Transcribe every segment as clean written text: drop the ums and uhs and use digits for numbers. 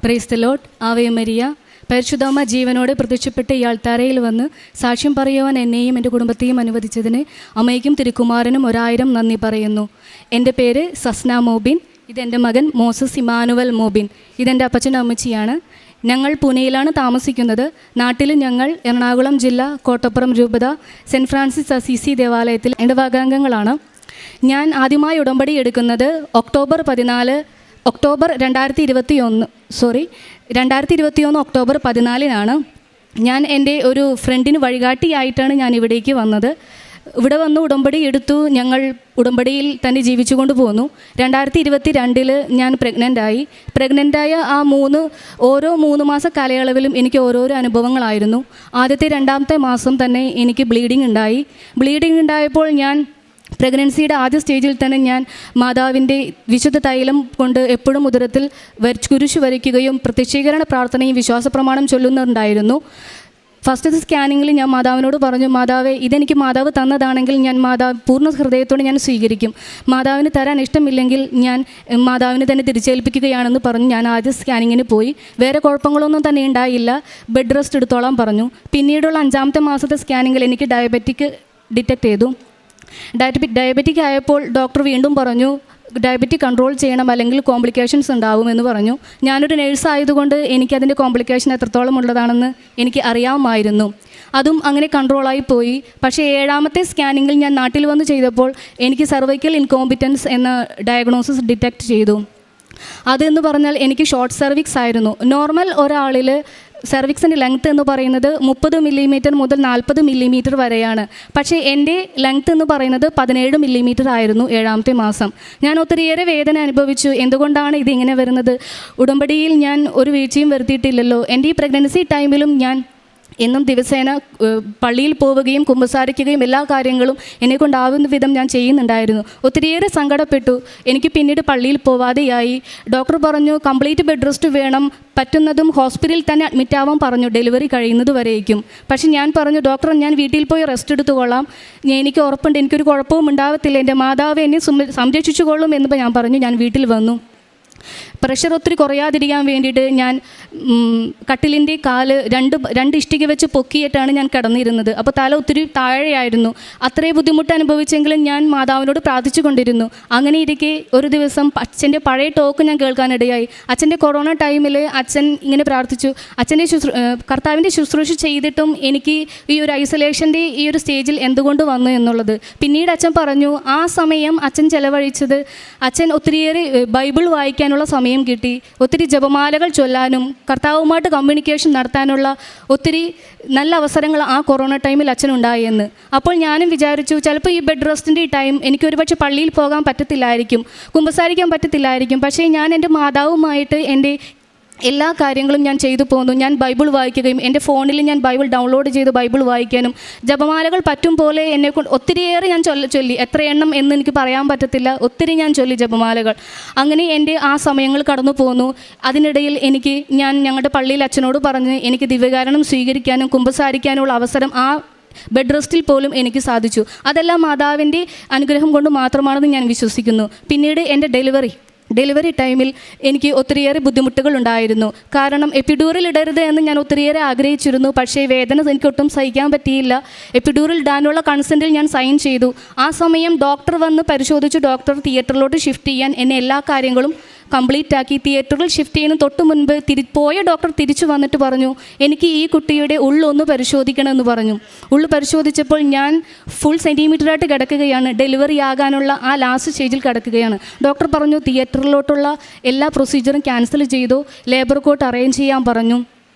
Price the lord. ആവേ Maria. പരിശുദ്ധമ്മ ജീവനോടെ പ്രത്യക്ഷപ്പെട്ട് ഇയാൾ തറയിൽ വന്ന് സാക്ഷ്യം പറയുവാൻ എന്നെയും എൻ്റെ കുടുംബത്തെയും അനുവദിച്ചതിന് അമ്മയ്ക്കും തിരുക്കുമാരനും 1000 നന്ദി പറയുന്നു. എൻ്റെ പേര് സസ്ന മോബിൻ. ഇതെൻ്റെ മകൻ മോസസ് ഇമാനുവൽ മോബിൻ. ഇതെൻ്റെ അപ്പച്ചൻ്റെ അമ്മച്ചിയാണ്. ഞങ്ങൾ പൂനെയിലാണ് താമസിക്കുന്നത്. നാട്ടിൽ ഞങ്ങൾ എറണാകുളം ജില്ല കോട്ടപ്പുറം രൂപത സെൻറ്റ് ഫ്രാൻസിസ് അസീസി ദേവാലയത്തിൽ എൻ്റെ വകാംഗങ്ങളാണ്. ഞാൻ ആദ്യമായി ഉടമ്പടി എടുക്കുന്നത് ഒക്ടോബർ 2021 ഒക്ടോബർ 14 ഞാൻ എൻ്റെ ഒരു ഫ്രണ്ടിന് വഴികാട്ടിയായിട്ടാണ് ഞാൻ ഇവിടേക്ക് വന്നത്. ഇവിടെ വന്ന് ഉടമ്പടി എടുത്തു. ഞങ്ങൾ ഉടമ്പടിയിൽ തന്നെ ജീവിച്ചു കൊണ്ട് പോന്നു. 2022 ഞാൻ പ്രഗ്നൻ്റായ ഓരോ 3 മാസ കാലയളവിലും എനിക്ക് ഓരോരോ അനുഭവങ്ങളായിരുന്നു. രണ്ടാമത്തെ മാസം തന്നെ എനിക്ക് ബ്ലീഡിങ് ഉണ്ടായപ്പോൾ ഞാൻ പ്രഗ്നൻസിയുടെ ആദ്യ സ്റ്റേജിൽ തന്നെ ഞാൻ മാതാവിൻ്റെ വിശുദ്ധ തൈലം കൊണ്ട് എപ്പോഴും ഉദരത്തിൽ കുരിശ് വരയ്ക്കുകയും പ്രത്യക്ഷീകരണ പ്രാർത്ഥനയും വിശ്വാസ പ്രമാണം ചൊല്ലുന്നുണ്ടായിരുന്നു. ഫസ്റ്റത്തെ സ്കാനിങ്ങിൽ ഞാൻ മാതാവിനോട് പറഞ്ഞു, മാതാവേ, ഇതെനിക്ക് മാതാവ് തന്നതാണെങ്കിൽ ഞാൻ പൂർണ്ണ ഹൃദയത്തോടെ ഞാൻ സ്വീകരിക്കും. മാതാവിന് തരാൻ ഇഷ്ടമില്ലെങ്കിൽ ഞാൻ മാതാവിന് തന്നെ തിരിച്ചേൽപ്പിക്കുകയാണെന്ന് പറഞ്ഞു. ഞാൻ ആദ്യ സ്കാനിങ്ങിന് പോയി. വേറെ കുഴപ്പങ്ങളൊന്നും തന്നെ ഉണ്ടായില്ല. ബെഡ് റെസ്റ്റ് എടുത്തോളാൻ പറഞ്ഞു. പിന്നീടുള്ള 5ാമത്തെ മാസത്തെ സ്കാനിങ്ങിൽ എനിക്ക് ഡയബറ്റിക് ഡിറ്റക്ട് ചെയ്തു. ഡയബറ്റിക് ആയപ്പോൾ ഡോക്ടർ വീണ്ടും പറഞ്ഞു, ഡയബറ്റിക് കൺട്രോൾ ചെയ്യണം, അല്ലെങ്കിൽ കോംപ്ലിക്കേഷൻസ് ഉണ്ടാവുമെന്ന് പറഞ്ഞു. ഞാനൊരു നേഴ്സ് ആയതുകൊണ്ട് എനിക്കതിൻ്റെ കോംപ്ലിക്കേഷൻ എത്രത്തോളം ഉള്ളതാണെന്ന് എനിക്ക് അറിയാമായിരുന്നു. അതും അങ്ങനെ കൺട്രോളായി പോയി. പക്ഷേ 7ാമത്തെ സ്കാനിങ്ങിൽ ഞാൻ നാട്ടിൽ വന്ന് ചെയ്തപ്പോൾ എനിക്ക് സർവൈക്കൽ ഇൻകോമ്പിറ്റൻസ് എന്ന ഡയഗ്നോസിസ് ഡിറ്റക്ട് ചെയ്തു. അതെന്ന് പറഞ്ഞാൽ എനിക്ക് ഷോർട്ട് സെർവിക്സ് ആയിരുന്നു. നോർമൽ ഒരാളിൽ സെർവിക്സിൻ്റെ ലെങ്ത്ത് എന്ന് പറയുന്നത് 30 മില്ലിമീറ്റർ മുതൽ 40 മില്ലിമീറ്റർ വരെയാണ്. പക്ഷേ എൻ്റെ ലെങ്ത്ത് എന്ന് പറയുന്നത് 17 മില്ലിമീറ്റർ ആയിരുന്നു 7ാമത്തെ മാസം. ഞാൻ ഒത്തിരിയേറെ വേദന അനുഭവിച്ചു. എന്തുകൊണ്ടാണ് ഇതിങ്ങനെ വരുന്നത്? ഉടമ്പടിയിൽ ഞാൻ ഒരു വീഴ്ചയും വരുത്തിയിട്ടില്ലല്ലോ. എൻ്റെ ഈ പ്രഗ്നൻസി ടൈമിലും ഞാൻ എന്നും ദിവസേന പള്ളിയിൽ പോവുകയും കുമ്പസാരിക്കുകയും എല്ലാ കാര്യങ്ങളും എന്നെക്കൊണ്ടാവുന്ന വിധം ഞാൻ ചെയ്യുന്നുണ്ടായിരുന്നു. ഒത്തിരിയേറെ സങ്കടപ്പെട്ടു. എനിക്ക് പിന്നീട് പള്ളിയിൽ പോവാതെയായി. ഡോക്ടർ പറഞ്ഞു കംപ്ലീറ്റ് ബെഡ് റെസ്റ്റ് വേണം, പറ്റുന്നതും ഹോസ്പിറ്റലിൽ തന്നെ അഡ്മിറ്റ് ആവാൻ പറഞ്ഞു, ഡെലിവറി കഴിയുന്നത് വരേക്കും. പക്ഷെ ഞാൻ പറഞ്ഞു, ഡോക്ടർ, ഞാൻ വീട്ടിൽ പോയി റെസ്റ്റ് എടുത്തുകൊള്ളാം, എനിക്ക് ഉറപ്പുണ്ട്, എനിക്കൊരു കുഴപ്പവും ഉണ്ടാവത്തില്ല, എൻ്റെ മാതാവ് എന്നെ സംരക്ഷിച്ചുകൊള്ളും എന്ന് ഞാൻ പറഞ്ഞു. ഞാൻ വീട്ടിൽ വന്നു. പ്രഷർ ഒത്തിരി കുറയാതിരിക്കാൻ വേണ്ടിയിട്ട് ഞാൻ കട്ടിലിൻ്റെ കാല് രണ്ട് ഇഷ്ടിക വെച്ച് പൊക്കിയിട്ടാണ് ഞാൻ കിടന്നിരുന്നത്. അപ്പോൾ തല ഒത്തിരി താഴെയായിരുന്നു. അത്രയും ബുദ്ധിമുട്ട് അനുഭവിച്ചെങ്കിലും ഞാൻ മാതാവിനോട് പ്രാർത്ഥിച്ചു കൊണ്ടിരുന്നു. അങ്ങനെ ഇരിക്കെ ഒരു ദിവസം അച്ഛൻ്റെ പഴയ ടോക്ക് ഞാൻ കേൾക്കാനിടയായി. അച്ഛൻ്റെ കൊറോണ ടൈമിൽ അച്ഛൻ ഇങ്ങനെ പ്രാർത്ഥിച്ചു. കർത്താവിൻ്റെ ശുശ്രൂഷ ചെയ്തിട്ടും എനിക്ക് ഈ ഒരു ഐസൊലേഷൻ്റെ ഈ ഒരു സ്റ്റേജിൽ എന്തുകൊണ്ട് വന്നു എന്നുള്ളത്. പിന്നീട് അച്ഛൻ പറഞ്ഞു, ആ സമയം അച്ഛൻ ചെലവഴിച്ചത്, അച്ഛൻ ഒത്തിരിയേറെ ബൈബിൾ വായിക്കാനുള്ള സമയം കിട്ടി, ഒത്തിരി ജപമാലകൾ ചൊല്ലാനും കർത്താവുമായിട്ട് കമ്മ്യൂണിക്കേഷൻ നടത്താനുള്ള ഒത്തിരി നല്ല അവസരങ്ങൾ ആ കൊറോണ ടൈമിൽ അച്ഛനുണ്ടായെന്ന്. അപ്പോൾ ഞാനും വിചാരിച്ചു, ചിലപ്പോൾ ഈ ബെഡ് റെസ്റ്റിൻ്റെ ഈ ടൈം എനിക്ക് ഒരുപക്ഷെ പള്ളിയിൽ പോകാൻ പറ്റത്തില്ലായിരിക്കും, കുമ്പസാരിക്കാൻ പറ്റത്തില്ലായിരിക്കും. പക്ഷേ ഞാൻ എൻ്റെ മാതാവുമായിട്ട് എൻ്റെ എല്ലാ കാര്യങ്ങളും ഞാൻ ചെയ്തു പോന്നു. ഞാൻ ബൈബിൾ വായിക്കുകയും എൻ്റെ ഫോണിൽ ഞാൻ ബൈബിൾ ഡൗൺലോഡ് ചെയ്ത് ബൈബിൾ വായിക്കാനും ജപമാലകൾ പറ്റും പോലെ എന്നെക്കൊണ്ട് ഒത്തിരിയേറെ ഞാൻ ചൊല്ലി, എത്ര എണ്ണം എന്ന് എനിക്ക് പറയാൻ പറ്റത്തില്ല, ഒത്തിരി ഞാൻ ചൊല്ലി ജപമാലകൾ. അങ്ങനെ എൻ്റെ ആ സമയങ്ങൾ കടന്നു പോന്നു. അതിനിടയിൽ ഞാൻ ഞങ്ങളുടെ പള്ളിയിൽ അച്ഛനോട് പറഞ്ഞ് എനിക്ക് ദിവ്യകാരണം സ്വീകരിക്കാനും കുമ്പസാരിക്കാനുള്ള അവസരം ആ ബെഡ് റെസ്റ്റിൽ പോലും എനിക്ക് സാധിച്ചു. അതെല്ലാം മാതാവിൻ്റെ അനുഗ്രഹം കൊണ്ട് മാത്രമാണെന്ന് ഞാൻ വിശ്വസിക്കുന്നു. പിന്നീട് എൻ്റെ ഡെലിവറി ടൈമിൽ എനിക്ക് ഒത്തിരിയേറെ ബുദ്ധിമുട്ടുകൾ ഉണ്ടായിരുന്നു. കാരണം എപ്പിഡ്യൂറിൽ ഇടരുത് എന്ന് ഞാൻ ഒത്തിരിയേറെ ആഗ്രഹിച്ചിരുന്നു. പക്ഷേ വേദന എനിക്കൊട്ടും സഹിക്കാൻ പറ്റിയില്ല. എപ്പിഡ്യൂറിൽ ഇടാനുള്ള കൺസെൻറ്റിൽ ഞാൻ സൈൻ ചെയ്തു. ആ സമയം ഡോക്ടർ വന്ന് പരിശോധിച്ചു. ഡോക്ടർ തിയേറ്ററിലോട്ട് ഷിഫ്റ്റ് ചെയ്യാൻ എന്നെ എല്ലാ കാര്യങ്ങളും കംപ്ലീറ്റ് ആക്കി. തിയേറ്ററിൽ ഷിഫ്റ്റ് ചെയ്യുന്ന തൊട്ട് മുൻപ് പോയ ഡോക്ടർ തിരിച്ചു വന്നിട്ട് പറഞ്ഞു, എനിക്ക് ഈ കുട്ടിയുടെ ഉള്ളൊന്ന് പരിശോധിക്കണമെന്ന് പറഞ്ഞു. ഉള്ളു പരിശോധിച്ചപ്പോൾ ഞാൻ ഫുൾ സെൻറ്റിമീറ്ററായിട്ട് കിടക്കുകയാണ്. ഡെലിവറി ആകാനുള്ള ആ ലാസ്റ്റ് സ്റ്റേജിൽ കിടക്കുകയാണ്. ഡോക്ടർ പറഞ്ഞു, തിയേറ്ററിലോട്ടുള്ള എല്ലാ പ്രൊസീജിയറും ക്യാൻസൽ ചെയ്തു, ലേബർ കോട്ട് അറേഞ്ച് ചെയ്യാൻ പറഞ്ഞു.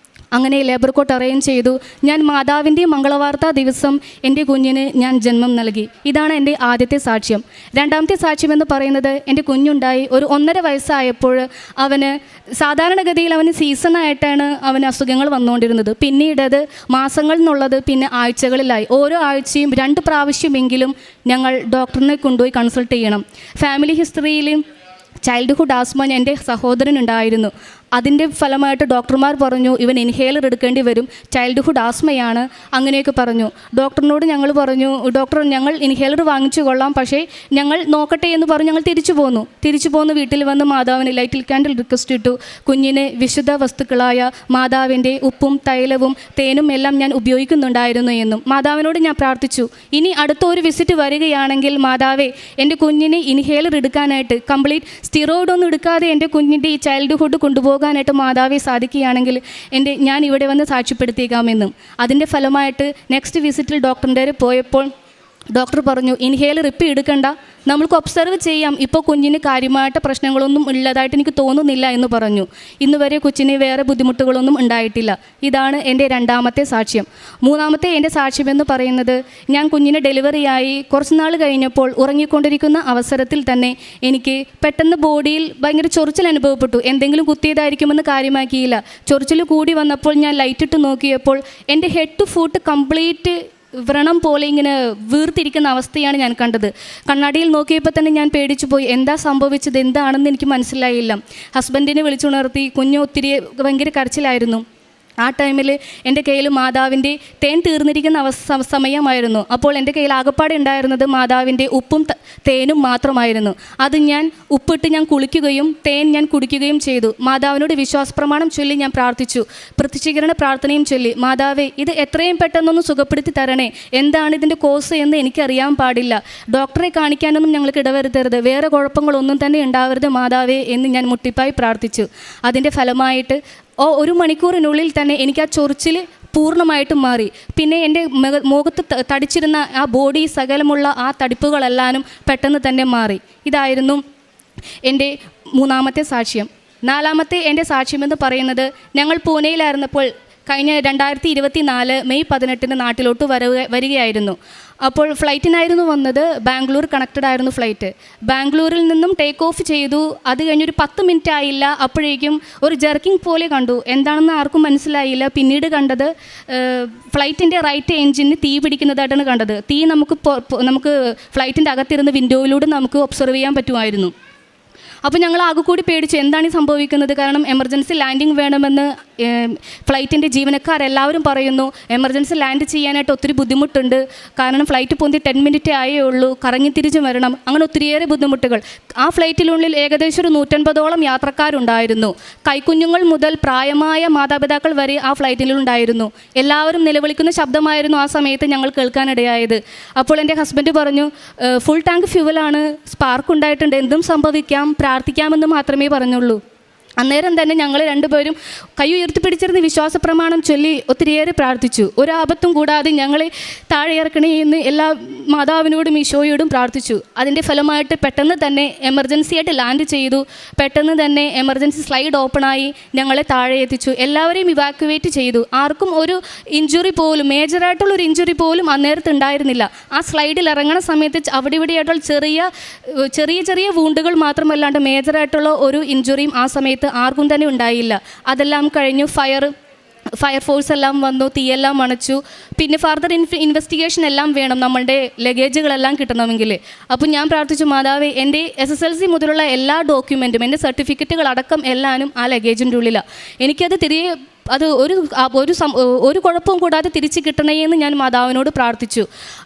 അങ്ങനെ ലേബർ കോട്ട് അറേഞ്ച് ചെയ്തു. ഞാൻ മാതാവിൻ്റെ മംഗളവാർത്താ ദിവസം എൻ്റെ കുഞ്ഞിന് ഞാൻ ജന്മം നൽകി. ഇതാണ് എൻ്റെ ആദ്യത്തെ സാക്ഷ്യം. 2ാമത്തെ സാക്ഷ്യം എന്ന് പറയുന്നത്, എൻ്റെ കുഞ്ഞുണ്ടായി ഒരു 1.5 വയസ്സായപ്പോൾ സാധാരണഗതിയിൽ അവന് സീസണായിട്ടാണ് അവന് അസുഖങ്ങൾ വന്നുകൊണ്ടിരുന്നത്. പിന്നീട് അത് മാസങ്ങൾ എന്നുള്ളത് പിന്നെ ആഴ്ചകളിലായി. ഓരോ ആഴ്ചയും 2 പ്രാവശ്യമെങ്കിലും ഞങ്ങൾ ഡോക്ടറിനെ കൊണ്ടുപോയി കൺസൾട്ട് ചെയ്യണം. ഫാമിലി ഹിസ്റ്ററിയിലും ചൈൽഡ്ഹുഡ് ആസ്മ എൻ്റെ സഹോദരനുണ്ടായിരുന്നു. അതിൻ്റെ ഫലമായിട്ട് ഡോക്ടർമാർ പറഞ്ഞു ഇവൻ ഇൻഹേലർ എടുക്കേണ്ടി വരും, ചൈൽഡ്ഹുഡ് ആസ്മയാണ്, അങ്ങനെയൊക്കെ പറഞ്ഞു. ഡോക്ടറിനോട് ഞങ്ങൾ പറഞ്ഞു, ഡോക്ടർ ഞങ്ങൾ ഇൻഹേലർ വാങ്ങിച്ചു കൊള്ളാം, പക്ഷേ ഞങ്ങൾ നോക്കട്ടെ എന്ന് പറഞ്ഞ് ഞങ്ങൾ തിരിച്ചു പോന്നു. വീട്ടിൽ വന്ന് മാതാവിന് ലൈറ്റിൽ കാൻഡിൽ റിക്വസ്റ്റ് ഇട്ടു. കുഞ്ഞിന് വിശുദ്ധ വസ്തുക്കളായ മാതാവിൻ്റെ ഉപ്പും തൈലവും തേനും എല്ലാം ഞാൻ ഉപയോഗിക്കുന്നുണ്ടായിരുന്നു എന്നും മാതാവിനോട് ഞാൻ പ്രാർത്ഥിച്ചു. ഇനി അടുത്ത ഒരു വിസിറ്റ് വരികയാണെങ്കിൽ മാതാവേ, എൻ്റെ കുഞ്ഞിന് ഇൻഹേലർ എടുക്കാനായിട്ട് കംപ്ലീറ്റ് സ്റ്റിറോയിഡൊന്നും എടുക്കാതെ എൻ്റെ കുഞ്ഞിൻ്റെ ഈ ചൈൽഡ്ഹുഡ് കൊണ്ടുപോകാനായിട്ട് മാതാവെ സാധിക്കുകയാണെങ്കിൽ ഞാൻ ഇവിടെ വന്ന് സാക്ഷ്യപ്പെടുത്തിയേക്കാമെന്നും. അതിൻ്റെ ഫലമായിട്ട് നെക്സ്റ്റ് വിസിറ്റിൽ ഡോക്ടറിൻ്റെ പോയപ്പോൾ ഡോക്ടർ പറഞ്ഞു ഇൻഹേലർ ഇപ്പം എടുക്കണ്ട, നമ്മൾക്ക് ഒബ്സർവ് ചെയ്യാം, ഇപ്പോൾ കുഞ്ഞിന് കാര്യമായിട്ട് പ്രശ്നങ്ങളൊന്നും ഉള്ളതായിട്ട് എനിക്ക് തോന്നുന്നില്ല എന്ന് പറഞ്ഞു. ഇന്ന് വരെ കൊച്ചിന് വേറെ ബുദ്ധിമുട്ടുകളൊന്നും ഉണ്ടായിട്ടില്ല. ഇതാണ് എൻ്റെ രണ്ടാമത്തെ സാക്ഷ്യം. മൂന്നാമത്തെ എൻ്റെ സാക്ഷ്യമെന്ന് പറയുന്നത്, ഞാൻ കുഞ്ഞിന് ഡെലിവറിയായി കുറച്ച് നാൾ കഴിഞ്ഞപ്പോൾ ഉറങ്ങിക്കൊണ്ടിരിക്കുന്ന അവസരത്തിൽ തന്നെ എനിക്ക് പെട്ടെന്ന് ബോഡിയിൽ ഭയങ്കര ചൊറിച്ചിൽ അനുഭവപ്പെട്ടു. എന്തെങ്കിലും കുത്തിയതായിരിക്കുമെന്ന് കാര്യമാക്കിയില്ല. ചൊറിച്ചിൽ കൂടി വന്നപ്പോൾ ഞാൻ ലൈറ്റിട്ട് നോക്കിയപ്പോൾ എൻ്റെ ഹെഡ് ടു ഫുട്ട് കംപ്ലീറ്റ് വ്രണം പോലെ ഇങ്ങനെ വീർത്തിരിക്കുന്ന അവസ്ഥയാണ് ഞാൻ കണ്ടത്. കണ്ണാടിയിൽ നോക്കിയപ്പോൾ തന്നെ ഞാൻ പേടിച്ചു പോയി. എന്താ സംഭവിച്ചത്, എന്താണെന്ന് എനിക്ക് മനസ്സിലായില്ല. ഹസ്ബൻഡിനെ വിളിച്ചുണർത്തി. കുഞ്ഞ് ഒത്തിരി ഭയങ്കര കരച്ചിലായിരുന്നു. ആ ടൈമിൽ എൻ്റെ കയ്യിൽ മാതാവിൻ്റെ തേൻ തീർന്നിരിക്കുന്ന സമയമായിരുന്നു. അപ്പോൾ എൻ്റെ കയ്യിൽ ആകപ്പാടെ ഉണ്ടായിരുന്നത് മാതാവിൻ്റെ ഉപ്പും തേനും മാത്രമായിരുന്നു. അത് ഞാൻ ഉപ്പിട്ട് ഞാൻ കുളിക്കുകയും തേൻ ഞാൻ കുടിക്കുകയും ചെയ്തു. മാതാവിനോട് വിശ്വാസപ്രമാണം ചൊല്ലി ഞാൻ പ്രാർത്ഥിച്ചു. പ്രത്യക്ഷീകരണ പ്രാർത്ഥനയും ചൊല്ലി, മാതാവേ ഇത് എത്രയും പെട്ടെന്നൊന്ന് സുഖപ്പെടുത്തി തരണേ, എന്താണ് ഇതിൻ്റെ കോസ് എന്ന് എനിക്കറിയാൻ പാടില്ല, ഡോക്ടറെ കാണിക്കാനൊന്നും ഞങ്ങൾക്ക് ഇടവരുത്തരുത്, വേറെ കുഴപ്പങ്ങളൊന്നും തന്നെ ഉണ്ടാവരുത് മാതാവേ എന്ന് ഞാൻ മുട്ടിപ്പായി പ്രാർത്ഥിച്ചു. അതിൻ്റെ ഫലമായിട്ട് ഒരു മണിക്കൂറിനുള്ളിൽ തന്നെ എനിക്ക് ആ ചൊറിച്ചിൽ പൂർണ്ണമായിട്ടും മാറി. പിന്നെ എൻ്റെ മുഖത്ത് തടിച്ചിരുന്ന ആ ബോഡി സകലമുള്ള ആ തടിപ്പുകളെല്ലാനും പെട്ടെന്ന് തന്നെ മാറി. ഇതായിരുന്നു എൻ്റെ മൂന്നാമത്തെ സാക്ഷ്യം. നാലാമത്തെ എൻ്റെ സാക്ഷ്യമെന്ന് പറയുന്നത്, ഞങ്ങൾ പൂനെയിലായിരുന്നപ്പോൾ കഴിഞ്ഞ 2024 മെയ് 18 നാട്ടിലോട്ട് വരികയായിരുന്നു. അപ്പോൾ ഫ്ലൈറ്റിനായിരുന്നു വന്നത്. ബാംഗ്ലൂർ കണക്റ്റഡ് ആയിരുന്നു ഫ്ലൈറ്റ്. ബാംഗ്ലൂരിൽ നിന്നും ടേക്ക് ഓഫ് ചെയ്തു. അത് കഴിഞ്ഞൊരു 10 മിനിറ്റ് ആയില്ല, അപ്പോഴേക്കും ഒരു ജെർക്കിംഗ് പോലെ കണ്ടു. എന്താണെന്ന് ആർക്കും മനസ്സിലായില്ല. പിന്നീട് കണ്ടത് ഫ്ലൈറ്റിൻ്റെ റൈറ്റ് എൻജിന് തീ പിടിക്കുന്നതായിട്ടാണ് കണ്ടത്. തീ നമുക്ക് ഫ്ലൈറ്റിൻ്റെ അകത്തിരുന്ന് വിൻഡോയിലൂടെ നമുക്ക് ഒബ്സർവ് ചെയ്യാൻ പറ്റുമായിരുന്നു. അപ്പോൾ ഞങ്ങൾ ആകെ കൂടി പേടിച്ചു, എന്താണ് ഈ സംഭവിക്കുന്നത്, കാരണം എമർജൻസി ലാൻഡിങ് വേണമെന്ന് ഫ്ലൈറ്റിൻ്റെ ജീവനക്കാരെല്ലാവരും പറയുന്നു. എമർജൻസി ലാൻഡ് ചെയ്യാനായിട്ട് ഒത്തിരി ബുദ്ധിമുട്ടുണ്ട്, കാരണം ഫ്ലൈറ്റ് പൊന്തി 10 മിനിറ്റ് ആയേ ഉള്ളൂ, കറങ്ങി തിരിച്ച് വരണം, അങ്ങനെ ഒത്തിരിയേറെ ബുദ്ധിമുട്ടുകൾ. ആ ഫ്ലൈറ്റിനുള്ളിൽ ഏകദേശം ഒരു 150ഓളം യാത്രക്കാരുണ്ടായിരുന്നു. കൈക്കുഞ്ഞുങ്ങൾ മുതൽ പ്രായമായ മാതാപിതാക്കൾ വരെ ആ ഫ്ലൈറ്റിലുണ്ടായിരുന്നു. എല്ലാവരും നിലവിളിക്കുന്ന ശബ്ദമായിരുന്നു ആ സമയത്ത് ഞങ്ങൾ കേൾക്കാനിടയായത്. അപ്പോൾ എൻ്റെ ഹസ്ബൻഡ് പറഞ്ഞു, ഫുൾ ടാങ്ക് ഫ്യൂവലാണ്, സ്പാർക്ക് ഉണ്ടായിട്ടുണ്ട്, എന്തും സംഭവിക്കാം, പ്രാർത്ഥിക്കാമെന്ന് മാത്രമേ പറഞ്ഞുള്ളൂ. അന്നേരം തന്നെ ഞങ്ങൾ രണ്ടുപേരും കൈ ഉയർത്തിപ്പിടിച്ചിരുന്ന് വിശ്വാസപ്രമാണം ചൊല്ലി ഒത്തിരിയേറെ പ്രാർത്ഥിച്ചു. ഒരാപത്തും കൂടാതെ ഞങ്ങളെ താഴെ ഇറക്കണേ എന്ന് എല്ലാ മാതാവിനോടും ഈശോയോടും പ്രാർത്ഥിച്ചു. അതിൻ്റെ ഫലമായിട്ട് പെട്ടെന്ന് തന്നെ എമർജൻസിയായിട്ട് ലാൻഡ് ചെയ്തു. പെട്ടെന്ന് തന്നെ എമർജൻസി സ്ലൈഡ് ഓപ്പണായി ഞങ്ങളെ താഴെ എത്തിച്ചു. എല്ലാവരെയും ഇവാക്യുവേറ്റ് ചെയ്തു. ആർക്കും ഒരു ഇഞ്ചുറി പോലും, മേജറായിട്ടുള്ളൊരു ഇഞ്ചുറി പോലും അന്നേരത്ത് ഉണ്ടായിരുന്നില്ല. ആ സ്ലൈഡിൽ ഇറങ്ങുന്ന സമയത്ത് അവിടെ ഇവിടെയായിട്ടുള്ള ചെറിയ വൂണ്ടുകൾ മാത്രമല്ലാണ്ട് മേജറായിട്ടുള്ള ഒരു ഇഞ്ചുറിയും ആ സമയത്ത് ആർക്കും തന്നെ ഉണ്ടായില്ല. അതെല്ലാം കഴിഞ്ഞു. ഫയർഫോഴ്സ് എല്ലാം വന്നു, തീയെല്ലാം അണച്ചു. പിന്നെ ഫർദർ ഇൻവെസ്റ്റിഗേഷൻ എല്ലാം വേണം, നമ്മളുടെ ലഗേജുകളെല്ലാം കിട്ടണമെങ്കിൽ. അപ്പോൾ ഞാൻ പ്രാർത്ഥിച്ചു, മാതാവേ എൻ്റെ SSLC മുതലുള്ള എല്ലാ ഡോക്യുമെൻറ്റും, എൻ്റെ സർട്ടിഫിക്കറ്റുകൾ അടക്കം എല്ലാനും ആ ലഗേജിൻ്റെ ഉള്ളിലാണ്. എനിക്കത് ഒരു കുഴപ്പവും കൂടാതെ തിരിച്ച് കിട്ടണേ എന്ന് ഞാൻ മാതാവിനോട് പ്രാർത്ഥിച്ചു.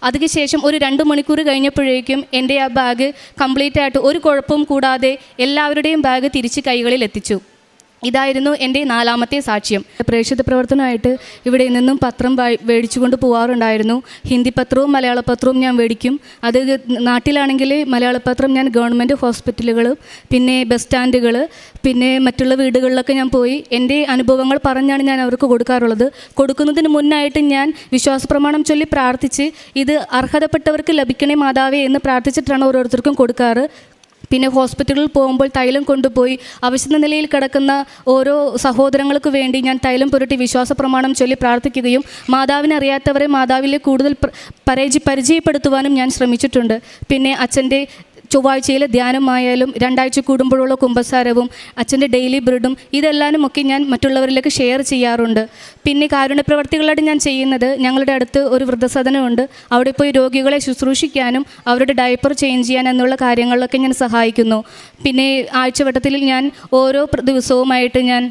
അതിനുശേഷം ഒരു 2 മണിക്കൂർ കഴിഞ്ഞപ്പോഴേക്കും എൻ്റെ ആ ബാഗ് കംപ്ലീറ്റ് ആയിട്ട് ഒരു കുഴപ്പവും കൂടാതെ എല്ലാവരുടെയും ബാഗ് തിരിച്ച് കൈകളിൽ എത്തിച്ചു. ഇതായിരുന്നു എൻ്റെ നാലാമത്തെ സാക്ഷ്യം. പ്രേക്ഷിത പ്രവർത്തനമായിട്ട് ഇവിടെ നിന്നും പത്രം മേടിച്ചു കൊണ്ട് പോകാറുണ്ടായിരുന്നു. ഹിന്ദി പത്രവും മലയാള പത്രവും ഞാൻ മേടിക്കും. അത് നാട്ടിലാണെങ്കിൽ മലയാള പത്രം ഞാൻ ഗവൺമെൻറ് ഹോസ്പിറ്റലുകൾ, പിന്നെ ബസ് സ്റ്റാൻഡുകൾ, പിന്നെ മറ്റുള്ള വീടുകളിലൊക്കെ ഞാൻ പോയി എൻ്റെ അനുഭവങ്ങൾ പറഞ്ഞാണ് ഞാൻ അവർക്ക് കൊടുക്കാറുള്ളത്. കൊടുക്കുന്നതിന് മുന്നായിട്ട് ഞാൻ വിശ്വാസപ്രമാണം ചൊല്ലി പ്രാർത്ഥിച്ച് ഇത് അർഹതപ്പെട്ടവർക്ക് ലഭിക്കണേ മാതാവേ എന്ന് പ്രാർത്ഥിച്ചിട്ടാണ് ഓരോരുത്തർക്കും കൊടുക്കാറ്. പിന്നെ ഹോസ്പിറ്റലിൽ പോകുമ്പോൾ തൈലം കൊണ്ടുപോയി അവശത നിലയിൽ കിടക്കുന്ന ഓരോ സഹോദരങ്ങൾക്ക് വേണ്ടി ഞാൻ തൈലം പുരട്ടി വിശ്വാസപ്രമാണം ചൊല്ലി പ്രാർത്ഥിക്കുകയും മാതാവിനെ അറിയാത്തവരെ മാതാവിലെ കൂടുതൽ പരിചയപ്പെടുത്തുവാനും ഞാൻ ശ്രമിച്ചിട്ടുണ്ട്. പിന്നെ അച്ഛൻ്റെ ചൊവ്വാഴ്ചയിലെ ധ്യാനമായാലും 2 ആഴ്ച കൂടുമ്പോഴുള്ള കുമ്പസാരവും അച്ഛൻ്റെ ഡെയിലി ബ്രെഡും ഇതെല്ലാനും ഒക്കെ ഞാൻ മറ്റുള്ളവരിലേക്ക് ഷെയർ ചെയ്യാറുണ്ട്. പിന്നെ കാരുണ്യ പ്രവർത്തികളായിട്ട് ഞാൻ ചെയ്യുന്നത്, ഞങ്ങളുടെ അടുത്ത് ഒരു വൃദ്ധസദനമുണ്ട്. അവിടെ പോയി രോഗികളെ ശുശ്രൂഷിക്കാനും അവരുടെ ഡയപ്പർ ചേഞ്ച് ചെയ്യാൻ എന്നുള്ള കാര്യങ്ങളിലൊക്കെ ഞാൻ സഹായിക്കുന്നു. പിന്നെ ആഴ്ചവട്ടത്തിൽ ഞാൻ ഓരോ ദിവസവുമായിട്ട് ഞാൻ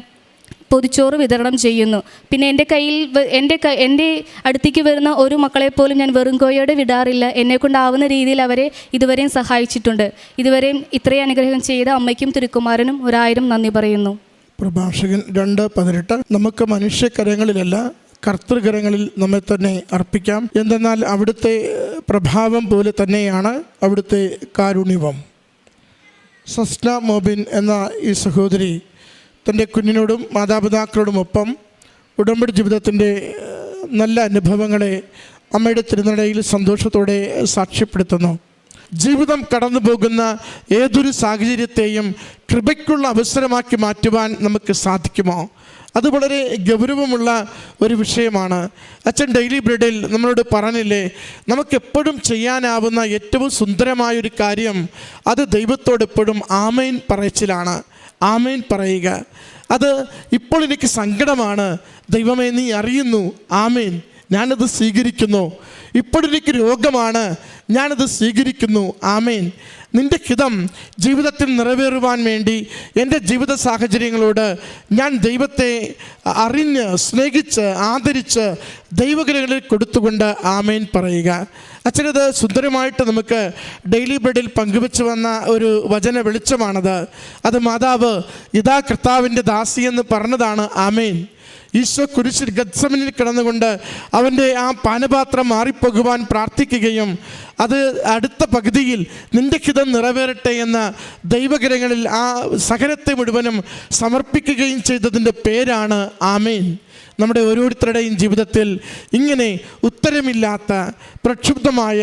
പൊതിച്ചോറ് വിതരണം ചെയ്യുന്നു. പിന്നെ എൻ്റെ അടുത്തേക്ക് വരുന്ന ഒരു മക്കളെപ്പോലും ഞാൻ വെറും കോയോടെ വിടാറില്ല. എന്നെക്കൊണ്ടാവുന്ന രീതിയിൽ അവരെ ഇതുവരെയും സഹായിച്ചിട്ടുണ്ട്. ഇതുവരെയും ഇത്രയും അനുഗ്രഹം ചെയ്ത അമ്മയ്ക്കും തിരുക്കുമാരനും 1000 നന്ദി പറയുന്നു. പ്രഭാഷകൻ 2:18 നമുക്ക് മനുഷ്യകരങ്ങളിലല്ല കർത്തൃകരങ്ങളിൽ നമ്മെ തന്നെ അർപ്പിക്കാം. എന്തെന്നാൽ അവിടുത്തെ പ്രഭാവം പോലെ തന്നെയാണ് അവിടുത്തെ കാരുണ്യവും. സസ്ന മോബിൻ എന്ന ഈ സഹോദരി തൻ്റെ കുഞ്ഞിനോടും മാതാപിതാക്കളോടുമൊപ്പം ഉടമ്പടി ജീവിതത്തിൻ്റെ നല്ല അനുഭവങ്ങളെ അമ്മയുടെ തിരുനടയിൽ സന്തോഷത്തോടെ സാക്ഷ്യപ്പെടുത്തുന്നു. ജീവിതം കടന്നു പോകുന്ന ഏതൊരു സാഹചര്യത്തെയും കൃപയ്ക്കുള്ള അവസരമാക്കി മാറ്റുവാൻ നമുക്ക് സാധിക്കുമോ? അത് വളരെ ഗൗരവമുള്ള ഒരു വിഷയമാണ്. അച്ഛൻ ഡെയിലി ബ്രെഡിൽ നമ്മളോട് പറഞ്ഞില്ലേ, നമുക്കെപ്പോഴും ചെയ്യാനാവുന്ന ഏറ്റവും സുന്ദരമായൊരു കാര്യം അത് ദൈവത്തോടെപ്പോഴും ആമേൻ പറച്ചിലാണ്. ആമേൻ പറയുക. അത് ഇപ്പോൾ എനിക്ക് സങ്കടമാണ്, ദൈവമേ നീ അറിയുന്നു, ആമേൻ ഞാനത് സ്വീകരിക്കുന്നു. ഇപ്പോഴെനിക്ക് രോഗമാണ്, ഞാനത് സ്വീകരിക്കുന്നു, ആമേൻ. നിൻ്റെ ഹിതം ജീവിതത്തിൽ നിറവേറുവാൻ വേണ്ടി എൻ്റെ ജീവിത സാഹചര്യങ്ങളോട് ഞാൻ ദൈവത്തെ അറിഞ്ഞ് സ്നേഹിച്ച് ആദരിച്ച് ദൈവകരങ്ങളിൽ കൊടുത്തുകൊണ്ട് ആമേൻ പറയുക. അച്ഛനത് സുന്ദരമായിട്ട് നമുക്ക് ഡെയിലി ബ്രെഡിൽ പങ്കുവെച്ച് വന്ന ഒരു വചന വെളിച്ചമാണത്. അത് മാതാവ് ഇതാ കർത്താവിൻ്റെ ദാസി എന്ന് പറഞ്ഞതാണ്. ആമേൻ. ഈശോ കുരിശിൽ ഗത്സമനിൽ കിടന്നുകൊണ്ട് അവൻ്റെ ആ പാനപാത്രം മാറിപ്പോകുവാൻ പ്രാർത്ഥിക്കുകയും അത് അടുത്ത പകുതിയിൽ നിൻ്റെ ഹിതം നിറവേറട്ടെ എന്ന ദൈവകരങ്ങളിൽ ആ സഹനത്തെ മുഴുവനും സമർപ്പിക്കുകയും ചെയ്തതിൻ്റെ പേരാണ് ആമേൻ. നമ്മുടെ ഓരോരുത്തരുടെയും ജീവിതത്തിൽ ഇങ്ങനെ ഉത്തരമില്ലാത്ത പ്രക്ഷുബ്ധമായ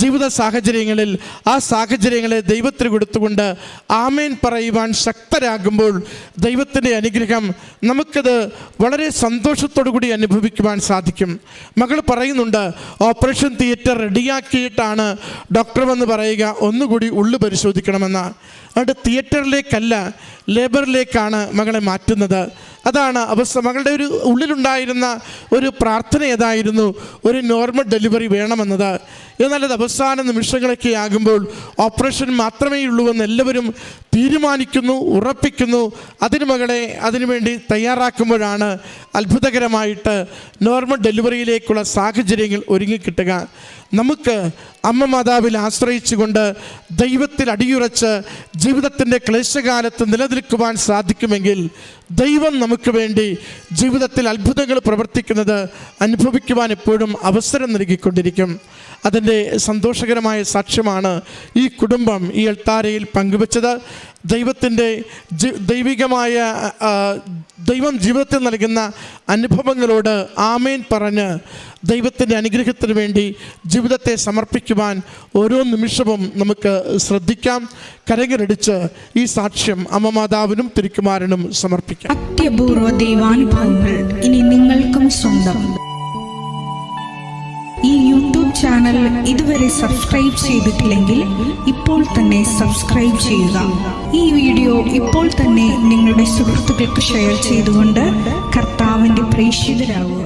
ജീവിത സാഹചര്യങ്ങളിൽ ആ സാഹചര്യങ്ങളെ ദൈവത്തിന് കൊടുത്തുകൊണ്ട് ആമേൻ പറയുവാൻ ശക്തരാകുമ്പോൾ ദൈവത്തിൻ്റെ അനുഗ്രഹം നമുക്കത് വളരെ സന്തോഷത്തോടു കൂടി അനുഭവിക്കുവാൻ സാധിക്കും. മകൾ പറയുന്നുണ്ട്, ഓപ്പറേഷൻ തിയേറ്റർ റെഡിയാക്കിയിട്ടാണ് ഡോക്ടർ വന്ന് പറയുക ഒന്നുകൂടി ഉള്ളു പരിശോധിക്കണമെന്ന്. അതുകൊണ്ട് തിയേറ്ററിലേക്കല്ല ലേബറിലേക്കാണ് മകളെ മാറ്റുന്നത്. അതാണ് അവസ്ഥ. മകളുടെ ഒരു ഉള്ളിലുണ്ടായിരുന്ന ഒരു പ്രാർത്ഥന ഏതായിരുന്നു? ഒരു നോർമൽ ഡെലിവറി വേണമെന്നത്. എന്നാൽ അത് അവസാന നിമിഷങ്ങളൊക്കെ ആകുമ്പോൾ ഓപ്പറേഷൻ മാത്രമേ ഉള്ളൂ എന്ന് എല്ലാവരും തീരുമാനിക്കുന്നു, ഉറപ്പിക്കുന്നു. മകളെ അതിനുവേണ്ടി തയ്യാറാക്കുമ്പോഴാണ് അത്ഭുതകരമായിട്ട് നോർമൽ ഡെലിവറിയിലേക്കുള്ള സാഹചര്യങ്ങൾ ഒരുങ്ങിക്കിട്ടുക. നമുക്ക് അമ്മ മാതാവിൽ ആശ്രയിച്ചുകൊണ്ട് ദൈവത്തിൽ അടിയുറച്ച് ജീവിതത്തിൻ്റെ ക്ലേശകാലത്ത് നിലനിൽക്കുവാൻ സാധിക്കുമെങ്കിൽ ദൈവം നമുക്ക് വേണ്ടി ജീവിതത്തിൽ അത്ഭുതങ്ങൾ പ്രവർത്തിക്കുന്നത് അനുഭവിക്കുവാൻ എപ്പോഴും അവസരം നൽകിക്കൊണ്ടിരിക്കും. അതിൻ്റെ സന്തോഷകരമായ സാക്ഷ്യമാണ് ഈ കുടുംബം ഈ അൾത്താരയിൽ പങ്കുവച്ചത്. ദൈവത്തിൻ്റെ ദൈവികമായ ദൈവം ജീവിതത്തിൽ നൽകുന്ന അനുഭവങ്ങളോട് ആമേൻ പറഞ്ഞ് ദൈവത്തിൻ്റെ അനുഗ്രഹത്തിന് വേണ്ടി ജീവിതത്തെ സമർപ്പിക്കുവാൻ ഓരോ നിമിഷവും നമുക്ക് ശ്രദ്ധിക്കാം. കരങ്ങളടിച്ച് ഈ സാക്ഷ്യം അമ്മ മാതാവിനും തിരുക്കുമാരനും സമർപ്പിക്കാം. അത്യപൂർവ ദൈവാനുഭവങ്ങൾ ഇനി നിങ്ങൾക്കും സ്വന്തം. ഈ യൂട്യൂബ് ചാനൽ ഇതുവരെ സബ്സ്ക്രൈബ് ചെയ്തിട്ടില്ലെങ്കിൽ ഇപ്പോൾ തന്നെ സബ്സ്ക്രൈബ് ചെയ്യുക. ഈ വീഡിയോ ഇപ്പോൾ തന്നെ നിങ്ങളുടെ സുഹൃത്തുക്കൾക്ക് ഷെയർ ചെയ്തുകൊണ്ട് കർത്താവിൻ്റെ പ്രേക്ഷിതരാകുക.